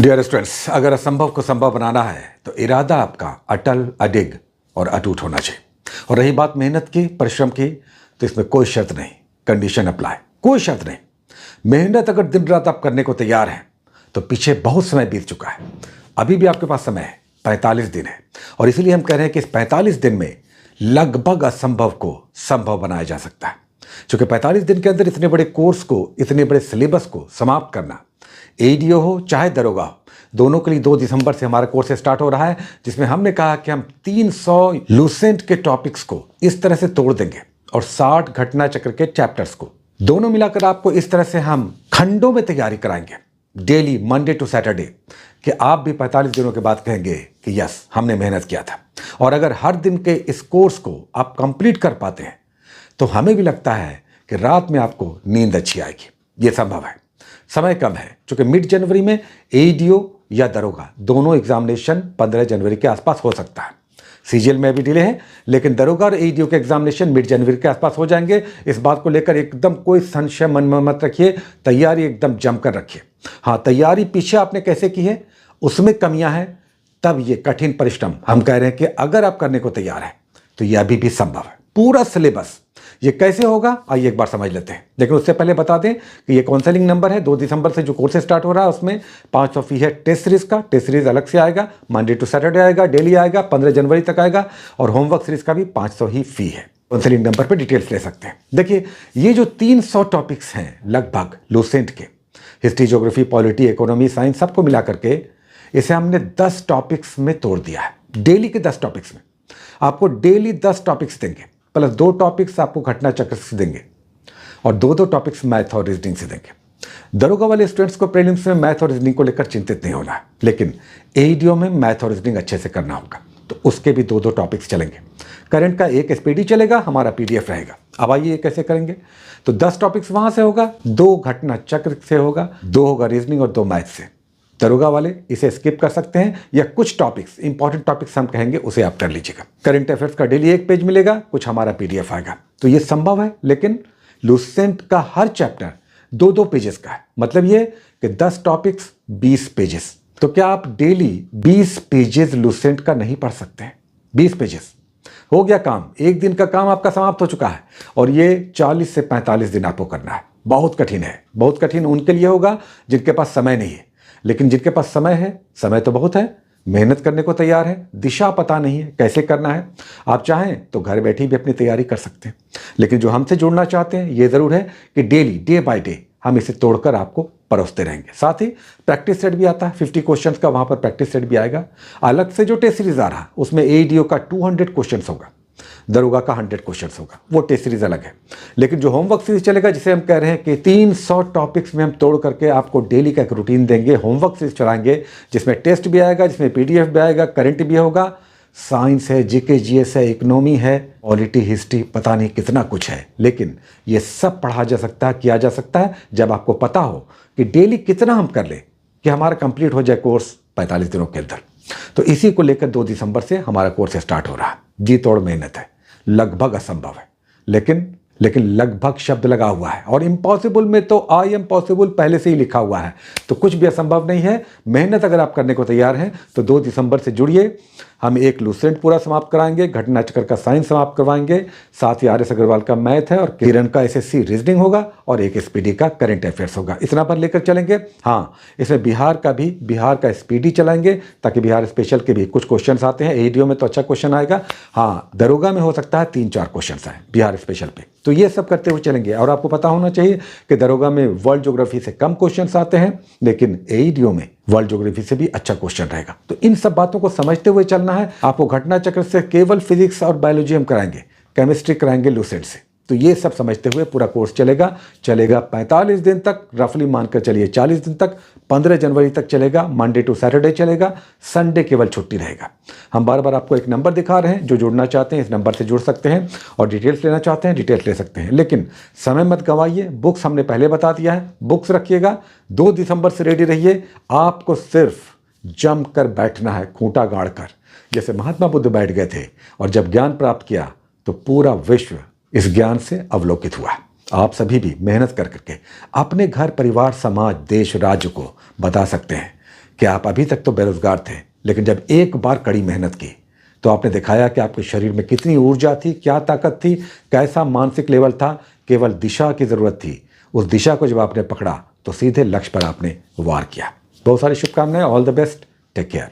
Dear students, अगर असंभव को संभव बनाना है तो इरादा आपका अटल, अडिग और अटूट होना चाहिए। और रही बात मेहनत की, परिश्रम की, तो इसमें कोई शर्त नहीं, कंडीशन अप्लाई, कोई शर्त नहीं। मेहनत अगर दिन रात आप करने को तैयार हैं तो पीछे बहुत समय बीत चुका है, अभी भी आपके पास समय है, 45 दिन है। और इसीलिए हम कह रहे हैं कि इस 45 दिन में लगभग असंभव को संभव बनाया जा सकता है। क्योंकि 45 दिन के अंदर इतने बड़े कोर्स को, इतने बड़े सिलेबस को समाप्त करना, एडीओ हो चाहे दरोगा हो, दोनों के लिए 2 दिसंबर से हमारा कोर्स स्टार्ट हो रहा है, जिसमें हमने कहा कि हम 300 लूसेंट के टॉपिक्स को इस तरह से तोड़ देंगे और 60 घटना चक्र के चैप्टर्स को दोनों मिलाकर आपको इस तरह से हम खंडों में तैयारी कराएंगे, डेली मंडे टू सैटरडे, कि आप भी 45 दिनों के बाद कहेंगे कि यस, हमने मेहनत किया था। और अगर हर दिन के इस कोर्स को आप कंप्लीट कर पाते हैं तो हमें भी लगता है कि रात में आपको नींद अच्छी आएगी। ये संभव है। समय कम है, क्योंकि मिड जनवरी में एडीओ या दरोगा दोनों एग्जामिनेशन 15 जनवरी के आसपास हो सकता है। सीजीएल में भी डिले है, लेकिन दरोगा और एडीओ के एग्जामिनेशन मिड जनवरी के आसपास हो जाएंगे। इस बात को लेकर एकदम कोई संशय मन में मत रखिए, तैयारी एकदम जमकर रखिए। हाँ, तैयारी पीछे आपने कैसे की है उसमें कमियां हैं, तब ये कठिन परिश्रम हम कह रहे हैं कि अगर आप करने को तैयार हैं तो ये अभी भी संभव है। पूरा सिलेबस ये कैसे होगा आइए एक बार समझ लेते हैं। लेकिन उससे पहले बता दें कि ये काउंसलिंग नंबर है। 2 दिसंबर से जो कोर्स स्टार्ट हो रहा है उसमें 500 फी है टेस्ट सीरीज का। टेस्ट सीरीज अलग से आएगा, मंडे टू सैटरडे आएगा, डेली आएगा, 15 जनवरी तक आएगा। और होमवर्क सीरीज का भी 500 ही फी है। काउंसलिंग नंबर पर डिटेल्स ले सकते हैं। देखिए, ये जो 300 टॉपिक्स हैं लगभग लूसेंट के, history, geography, polity, economy, science, सबको मिला करके इसे हमने 10 टॉपिक्स में तोड़ दिया है। डेली के 10 टॉपिक्स में आपको डेली 10 टॉपिक्स देंगे, प्लस 2 टॉपिक्स आपको घटना चक्र से देंगे और 2 टॉपिक्स मैथ और रीजनिंग से देंगे। दरोगा वाले स्टूडेंट्स को प्रीलिम्स में मैथ और रीजनिंग को लेकर चिंतित नहीं होना है, लेकिन एडीओ में मैथ और रीजनिंग अच्छे से करना होगा, तो उसके भी 2 टॉपिक्स चलेंगे। करंट का एक एसपीडी चलेगा, हमारा पीडीएफ रहेगा। अब आइए कैसे करेंगे। तो 10 टॉपिक्स वहां से होगा, 2 घटना चक्र से होगा, 2 होगा रीजनिंग और 2 मैथ से। दरोगा वाले इसे स्किप कर सकते हैं, या कुछ टॉपिक्स, इंपॉर्टेंट टॉपिक्स हम कहेंगे उसे आप कर लीजिएगा। करंट अफेयर्स का डेली 1 पेज मिलेगा, कुछ हमारा पीडीएफ आएगा। तो ये संभव है, लेकिन लूसेंट का हर चैप्टर 2-2 पेजेस का है। मतलब ये कि 10 टॉपिक्स 20 पेजेस। तो क्या आप डेली 20 पेजेस लूसेंट का नहीं पढ़ सकते हैं? 20 पेजेस हो गया काम, एक दिन का काम आपका समाप्त हो चुका है। और ये 40 से 45 दिन आपको करना है। बहुत कठिन है। बहुत कठिन उनके लिए होगा जिनके पास समय नहीं है, लेकिन जिनके पास समय है, समय तो बहुत है, मेहनत करने को तैयार है, दिशा पता नहीं है कैसे करना है, आप चाहें तो घर बैठे भी अपनी तैयारी कर सकते हैं। लेकिन जो हमसे जुड़ना चाहते हैं, ये ज़रूर है कि डेली, डे बाय डे हम इसे तोड़कर आपको परोसते रहेंगे। साथ ही प्रैक्टिस सेट भी आता है 50 क्वेश्चंस का, वहाँ पर प्रैक्टिस सेट भी आएगा। अलग से जो टेस्ट सीरीज आ रहा, उसमें एडीओ का 200 क्वेश्चन होगा, दरोगा का 100 क्वेश्चन होगा, वो टेस्ट सीरीज अलग है। लेकिन जो होमवर्क सीरीज चलेगा, जिसे हम कह रहे हैं कि 300 टॉपिक्स में हम तोड़ करके आपको डेली का एक रूटीन देंगे, होमवर्क सीरीज चलाएंगे, जिसमें टेस्ट भी आएगा, जिसमें पीडीएफ भी आएगा, करंट भी होगा, साइंस है, जीके जीएस है, इकोनॉमी है, पॉलिटी, हिस्ट्री, पता नहीं कितना कुछ है। लेकिन ये सब पढ़ा जा सकता है, किया जा सकता है, जब आपको पता हो कि डेली कितना हम कर ले कि हमारा कंप्लीट हो जाए कोर्स 45 दिनों के अंदर। तो इसी को लेकर 2 दिसंबर से हमारा कोर्स स्टार्ट हो रहा है। जी तोड़ मेहनत है, लगभग असंभव है, लेकिन लगभग शब्द लगा हुआ है। और इम्पॉसिबल में तो आई एम पॉसिबल पहले से ही लिखा हुआ है, तो कुछ भी असंभव नहीं है। मेहनत अगर आप करने को तैयार हैं तो 2 दिसंबर से जुड़िए। हम एक लूसेंट पूरा समाप्त कराएंगे, घटना चक्र का साइंस समाप्त करवाएंगे, साथ ही आर.एस. अग्रवाल का मैथ है, और किरण का एसएससी रीजनिंग होगा, और एक एसपीडी का करंट अफेयर्स होगा। इतना पर लेकर चलेंगे। हाँ, इसमें बिहार का एसपीडी चलाएंगे, ताकि बिहार स्पेशल के भी कुछ क्वेश्चन आते हैं। एडीओ में तो अच्छा क्वेश्चन आएगा, हाँ दरोगा में हो सकता है 3-4 क्वेश्चन आए बिहार स्पेशल पे। तो ये सब करते हुए चलेंगे। और आपको पता होना चाहिए कि दरोगा में वर्ल्ड ज्योग्राफी से कम क्वेश्चन आते हैं, लेकिन एडीओ में वर्ल्ड ज्योग्राफी से भी अच्छा क्वेश्चन रहेगा। तो इन सब बातों को समझते हुए चलना है। आपको घटना चक्र से केवल फिजिक्स और बायोलॉजी हम कराएंगे, केमिस्ट्री कराएंगे लूसेंट से। तो ये सब समझते हुए पूरा कोर्स चलेगा 45 दिन तक, रफली मानकर चलिए 40 दिन तक। 15 जनवरी तक चलेगा, मंडे टू सैटरडे चलेगा, संडे केवल छुट्टी रहेगा। हम बार बार आपको एक नंबर दिखा रहे हैं, जो जुड़ना चाहते हैं इस नंबर से जुड़ सकते हैं, और डिटेल्स लेना चाहते हैं डिटेल्स ले सकते हैं। लेकिन समय मत गंवाइए, बुक्स हमने पहले बता दिया है, बुक्स रखिएगा। 2 दिसंबर से रेडी रहिए। आपको सिर्फ जम कर बैठना है, खूंटा गाड़ कर, जैसे महात्मा बुद्ध बैठ गए थे, और जब ज्ञान प्राप्त किया तो पूरा विश्व इस ज्ञान से अवलोकित हुआ। आप सभी भी मेहनत कर करके अपने घर, परिवार, समाज, देश, राज्य को बता सकते हैं कि आप अभी तक तो बेरोजगार थे, लेकिन जब एक बार कड़ी मेहनत की तो आपने दिखाया कि आपके शरीर में कितनी ऊर्जा थी, क्या ताकत थी, कैसा मानसिक लेवल था। केवल दिशा की ज़रूरत थी। उस दिशा को जब आपने पकड़ा तो सीधे लक्ष्य पर आपने वार किया। बहुत सारी शुभकामनाएं। All the best. Take care.